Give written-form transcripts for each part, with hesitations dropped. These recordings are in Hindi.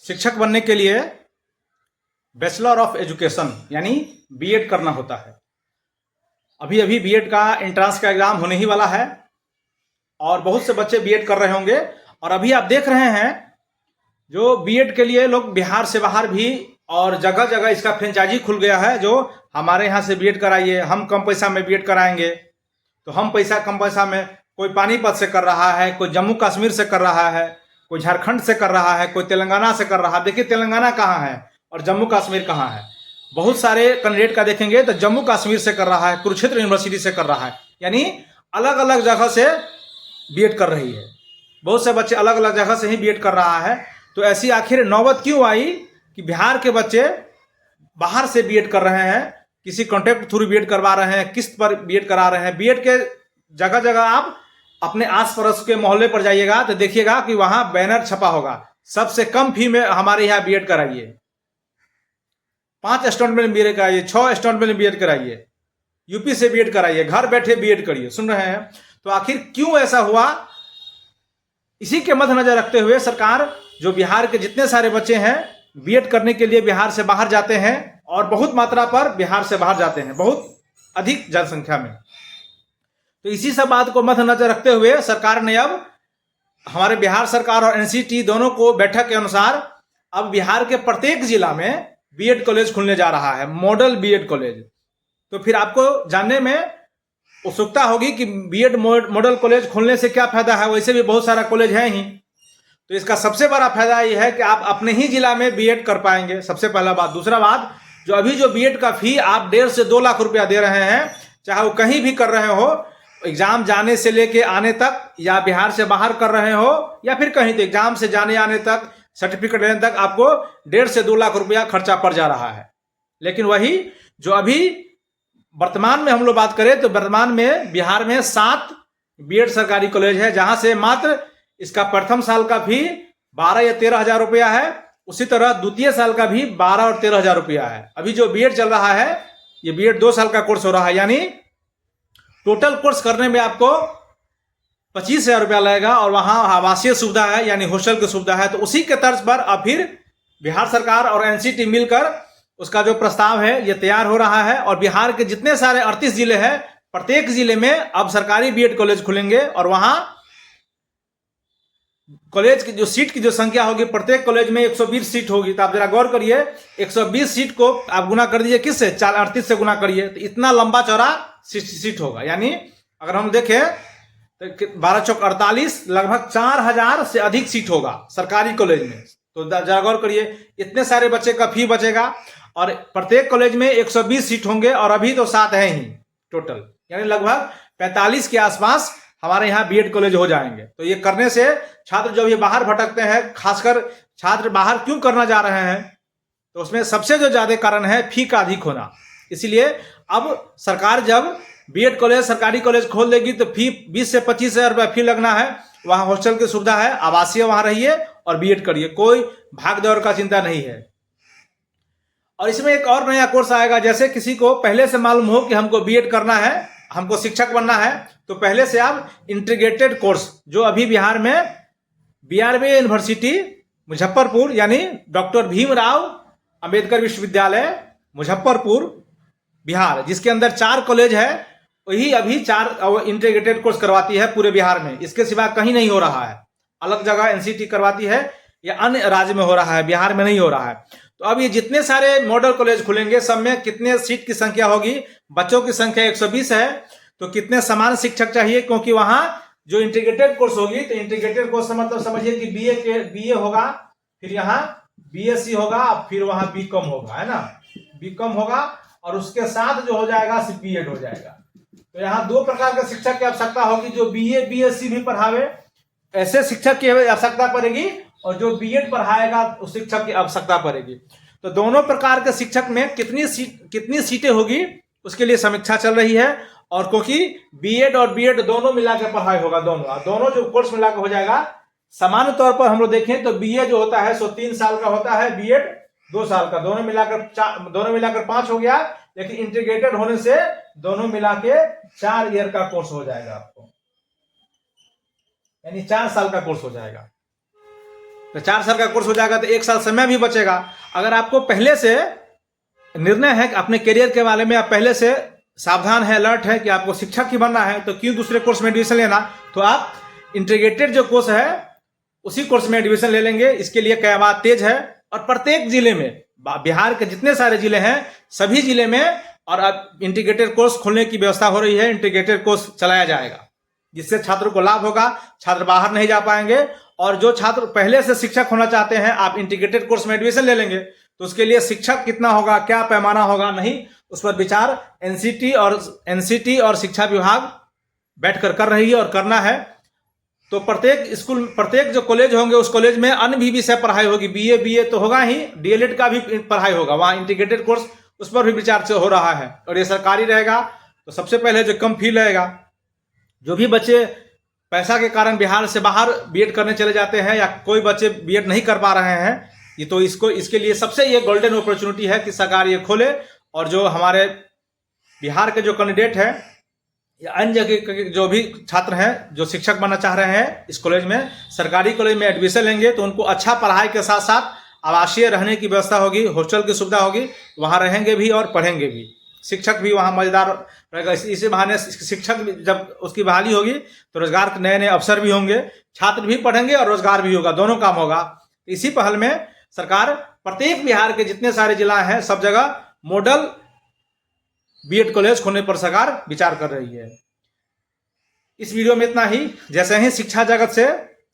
शिक्षक बनने के लिए बैचलर ऑफ एजुकेशन यानी बीएड करना होता है। अभी अभी बीएड का एंट्रेंस का एग्जाम होने ही वाला है और बहुत से बच्चे बीएड कर रहे होंगे। और अभी आप देख रहे हैं जो बीएड के लिए लोग बिहार से बाहर भी और जगह जगह इसका फ्रेंचाइजी खुल गया है, जो हमारे यहाँ से बीएड कराइए, हम कम पैसा में बीएड कराएंगे। तो हम पैसा कम पैसा में, कोई पानीपत से कर रहा है, कोई जम्मू कश्मीर से कर रहा है, कोई झारखंड से कर रहा है, कोई तेलंगाना से कर रहा है। देखिए तेलंगाना कहाँ है और जम्मू कश्मीर कहाँ है। बहुत सारे कैंडिडेट का देखेंगे तो जम्मू कश्मीर से कर रहा है, कुरुक्षेत्र यूनिवर्सिटी से कर रहा है, यानी अलग अलग जगह से बीएड कर रही है। बहुत से बच्चे अलग अलग जगह से ही बीएड कर रहा है। तो ऐसी आखिर नौबत क्यों आई कि बिहार के बच्चे बाहर से बीएड कर रहे हैं, किसी कॉन्ट्रैक्ट थ्रू बीएड करवा रहे हैं, किस्त पर बीएड करा रहे हैं। बीएड के जगह जगह आप अपने आस पड़ोस के मोहल्ले पर जाइएगा तो देखिएगा कि वहां बैनर छपा होगा, सबसे कम फी में हमारे यहाँ बीएड कराइए, 5 इंस्टॉलमेंट में बीएड कराइए, 6 इंस्टॉलमेंट में बीएड कराइए, यूपी से बीएड कराइए, घर बैठे बीएड करिए। सुन रहे हैं? तो आखिर क्यों ऐसा हुआ? इसी के मद्देनजर रखते हुए सरकार जो बिहार के जितने सारे बच्चे हैं बीएड करने के लिए बिहार से बाहर जाते हैं और बहुत मात्रा पर बिहार से बाहर जाते हैं, बहुत अधिक जनसंख्या में। तो इसी सब बात को मद्देनजर रखते हुए सरकार ने अब हमारे बिहार सरकार और एनसीटी दोनों को बैठक के अनुसार अब बिहार के प्रत्येक जिला में बीएड कॉलेज खुलने जा रहा है, मॉडल बीएड कॉलेज। तो फिर आपको जानने में उत्सुकता होगी कि बीएड मॉडल कॉलेज खोलने से क्या फायदा है। वैसे भी बहुत सारा कॉलेज है ही, तो इसका सबसे बड़ा फायदा यह है कि आप अपने ही जिला में बीएड कर पाएंगे, सबसे पहला बात। दूसरा बात, जो बीएड का फी आप 1.5 से 2 लाख रुपया दे रहे हैं, चाहे वो कहीं भी कर रहे हो, एग्जाम जाने से लेके आने तक, या बिहार से बाहर कर रहे हो या फिर कहीं तो एग्जाम से जाने आने तक, सर्टिफिकेट लेने तक आपको 1.5 से 2 लाख रुपया खर्चा पड़ जा रहा है। लेकिन वही जो अभी वर्तमान में हम लोग बात करें तो वर्तमान में बिहार में 7 बीएड सरकारी कॉलेज है, जहां से मात्र इसका प्रथम साल का फी 12 या 13 हजार रुपया है। उसी तरह द्वितीय साल का भी 12 और 13 हजार रुपया है। अभी जो बीएड चल रहा है ये बीएड 2 साल का कोर्स हो रहा है, यानी टोटल कोर्स करने में आपको 25 हजार रुपया लगेगा और वहां आवासीय सुविधा है, यानी हॉस्टल की सुविधा है। तो उसी के तर्ज पर अब फिर बिहार सरकार और एनसीटी मिलकर उसका जो प्रस्ताव है ये तैयार हो रहा है और बिहार के जितने सारे 38 जिले हैं, प्रत्येक जिले में अब सरकारी बीएड कॉलेज खुलेंगे और वहां कॉलेज की जो सीट की जो संख्या होगी, प्रत्येक कॉलेज में 120 सीट होगी। तो आप जरा गौर करिए, 120 सीट को आप गुना कर दीजिए किससे, 38 से गुना करिए, तो इतना लंबा चौड़ा सीट होगा। यानी अगर हम देखें तो 12 चौक 48, लगभग 4000 से अधिक सीट होगा सरकारी कॉलेज में। तो जरा गौर करिए, इतने सारे बच्चे का फी बचेगा और प्रत्येक कॉलेज में 120 सीट होंगे और अभी तो 7 है ही टोटल, यानी लगभग 45 के आसपास हमारे यहाँ बीएड कॉलेज हो जाएंगे। तो ये करने से छात्र जो भी बाहर भटकते हैं, खासकर छात्र बाहर क्यों करना जा रहे हैं, तो उसमें सबसे जो ज्यादा कारण है फी का अधिक होना। इसीलिए अब सरकार जब बीएड कॉलेज सरकारी कॉलेज खोल देगी तो फी 20 से 25 हजार रुपया फी लगना है। वहां हॉस्टल की सुविधा है, आवासीय वहां रहिए और बीएड करिए, कोई भाग दौड़ का चिंता नहीं है। और इसमें एक और नया कोर्स आएगा, जैसे किसी को पहले से मालूम हो कि हमको बीएड करना है, हमको शिक्षक बनना है, तो पहले से आप इंटीग्रेटेड कोर्स जो अभी बिहार में बीआरबी यूनिवर्सिटी मुजफ्फरपुर यानी डॉक्टर भीमराव अंबेडकर विश्वविद्यालय मुजफ्फरपुर बिहार, जिसके अंदर 4 कॉलेज है, वही अभी 4 इंटीग्रेटेड कोर्स करवाती है पूरे बिहार में। इसके सिवा कहीं नहीं हो रहा है, अलग जगह एनसीटी करवाती है या अन्य राज्य में हो रहा है, बिहार में नहीं हो रहा है। तो अब ये जितने सारे मॉडल कॉलेज खुलेंगे, सब में कितने सीट की संख्या होगी, बच्चों की संख्या 120 है, तो कितने समान शिक्षक चाहिए, क्योंकि वहां जो इंटीग्रेटेड कोर्स होगी, तो इंटीग्रेटेड कोर्स मतलब समझिए कि बीए होगा, फिर यहाँ बीएससी होगा, फिर वहां बीकॉम होगा, है ना, बीकॉम होगा और उसके साथ जो हो जाएगा बीएड हो जाएगा। तो यहाँ 2 प्रकार के शिक्षक की आवश्यकता होगी, जो बीए बीएससी भी पढ़ावे, ऐसे शिक्षक की आवश्यकता पड़ेगी, और जो बीएड पढ़ाएगा उस शिक्षक की आवश्यकता पड़ेगी। तो दोनों प्रकार के शिक्षक में कितनी सीटें होगी उसके लिए समीक्षा चल रही है। और क्योंकि बीएड और बीएड दोनों मिलाकर पढ़ाई होगा, दोनों जो कोर्स मिलाकर हो जाएगा। सामान्य तौर पर हम लोग देखें तो बीए जो होता है सो 3 साल का होता है, बीएड 2 साल का, दोनों मिलाकर 5 हो गया। लेकिन इंटीग्रेटेड होने से दोनों मिला के 4 ईयर का कोर्स हो जाएगा आपको, यानी 4 साल का कोर्स हो जाएगा। तो 4 साल का कोर्स हो जाएगा तो 1 साल समय भी बचेगा। अगर आपको पहले से निर्णय है कि अपने करियर के बारे में आप पहले से सावधान है, अलर्ट है कि आपको शिक्षक ही बनना है, तो क्यों दूसरे कोर्स में एडमिशन लेना। तो आप इंटीग्रेटेड जो कोर्स है उसी कोर्स में एडमिशन ले लेंगे। इसके लिए कयाबात तेज है और प्रत्येक जिले में, बिहार के जितने सारे जिले हैं सभी जिले में और अब इंटीग्रेटेड कोर्स खोलने की व्यवस्था हो रही है। इंटीग्रेटेड कोर्स चलाया जाएगा जिससे छात्रों को लाभ होगा, छात्र बाहर नहीं जा पाएंगे। और जो छात्र पहले से शिक्षक होना चाहते हैं, आप इंटीग्रेटेड कोर्स में एडमिशन ले लेंगे तो उसके लिए शिक्षक कितना होगा, क्या पैमाना होगा, नहीं, उस पर विचार एनसीटी और शिक्षा विभाग बैठकर कर रही है और करना है। तो प्रत्येक स्कूल, प्रत्येक जो कॉलेज होंगे उस कॉलेज में अन्य भी विषय पढ़ाई होगी। बीए तो होगा ही, डीएलएड का भी पढ़ाई होगा वहाँ इंटीग्रेटेड कोर्स, उस पर भी विचार हो रहा है और ये सरकारी रहेगा। तो सबसे पहले जो कम फी लगेगा, जो भी बच्चे पैसा के कारण बिहार से बाहर बीएड करने चले जाते हैं या कोई बच्चे बीएड नहीं कर पा रहे हैं, ये तो इसके लिए सबसे ये गोल्डन अपॉर्चुनिटी है कि सरकार ये खोले और जो हमारे बिहार के जो कैंडिडेट है या अन्य जगह के जो भी छात्र हैं जो शिक्षक बनना चाह रहे हैं इस कॉलेज में, सरकारी कॉलेज में एडमिशन लेंगे तो उनको अच्छा पढ़ाई के साथ साथ आवासीय रहने की व्यवस्था होगी, हॉस्टल की सुविधा होगी, वहाँ रहेंगे भी और पढ़ेंगे भी। शिक्षक भी वहाँ मजेदार रहेगा। इसी बहाने शिक्षक जब उसकी बहाली होगी तो रोजगार के नए नए अवसर भी होंगे, छात्र भी पढ़ेंगे और रोजगार भी होगा, दोनों काम होगा। इसी पहल में सरकार प्रत्येक बिहार के जितने सारे जिला हैं सब जगह मॉडल बीएड कॉलेज खोलने पर सरकार विचार कर रही है। इस वीडियो में इतना ही। जैसे ही शिक्षा जगत से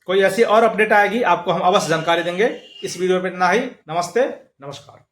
कोई ऐसी और अपडेट आएगी आपको हम अवश्य जानकारी देंगे। इस वीडियो में इतना ही। नमस्ते, नमस्कार।